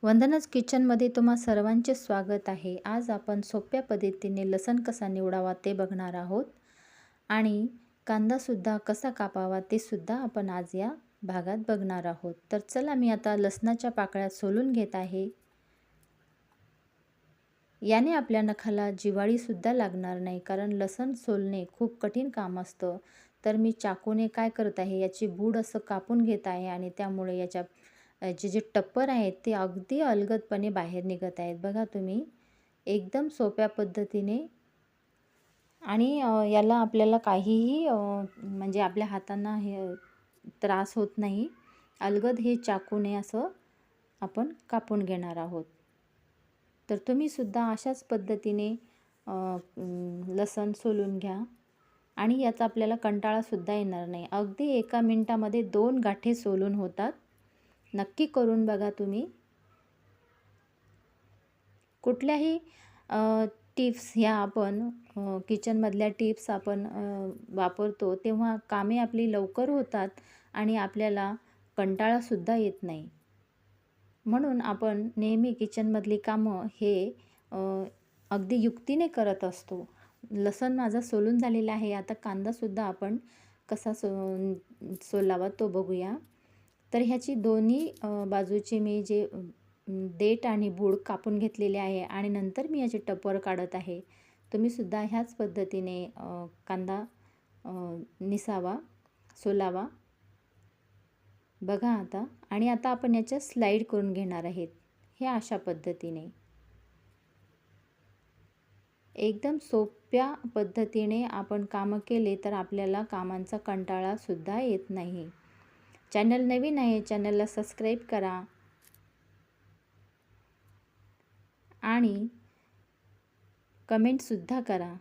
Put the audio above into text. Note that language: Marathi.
वंदनाच किचनमध्ये तुम्हा सर्वांचे स्वागत आहे। आज आपण सोप्या पद्धतीने लसूण कसा निवडावा ते बघणार आहोत आणि कांदासुद्धा कसा कापावा ते सुद्धा आपण आज या भागात बघणार आहोत। तर चला मी आता लसणाच्या पाकळ्या सोलून घेत आहे। याने आपल्या नखाला जिव्हाळीसुद्धा लागणार नाही, कारण लसूण सोलणे खूप कठीण काम असतं। तर मी चाकूने काय करत आहे, याची बूड असं कापून घेत आहे आणि त्यामुळे याच्या जे टप्पर आहेत ते अगदी अलगदपणे बाहेर निघत आहेत। बघा तुम्ही, एकदम सोप्या पद्धतीने आणि याला आपल्याला काहीही म्हणजे आपल्या हातांना हे त्रास होत नाही। अलगद हे चाकूने असं आपण कापून घेणार आहोत। तर तुम्ही सुद्धा अशाच पद्धतीने लसूण सोलून घ्या आणि याचा आपल्याला कंटाळासुद्धा येणार नाही। अगदी 1 मिनिटामध्ये 2 गाठे सोलून होतात। नक्की करून बघा तुम्ही। कुठल्याही टिप्स ह्या आपण किचनमधल्या टिप्स आपण वापरतो तेव्हा कामे आपली लवकर होतात आणि आपल्याला कंटाळासुद्धा येत नाही। म्हणून आपण नेहमी किचनमधली कामं हे अगदी युक्तीने करत असतो। लसूण माझा सोलून झालेला आहे। आता कांदासुद्धा आपण कसा सोलावा तो बघूया। तर ह्याची दोन्ही बाजूचे मी जे देठ आणि बूड कापून घेतलेले आहे आणि नंतर मी याचे टपर काढत आहे। तुम्हीसुद्धा ह्याच पद्धतीने कांदा निसावा, सोलावा। बघा आता, आणि आता आपण याच्या स्लाईड करून घेणार आहेत, हे अशा पद्धतीने। एकदम सोप्या पद्धतीने आपण कामं केले तर आपल्याला कामांचा कंटाळासुद्धा येत नाही। चॅनल नवीन आहे, चॅनलला सबस्क्राईब करा आणि कमेंटसुद्धा करा।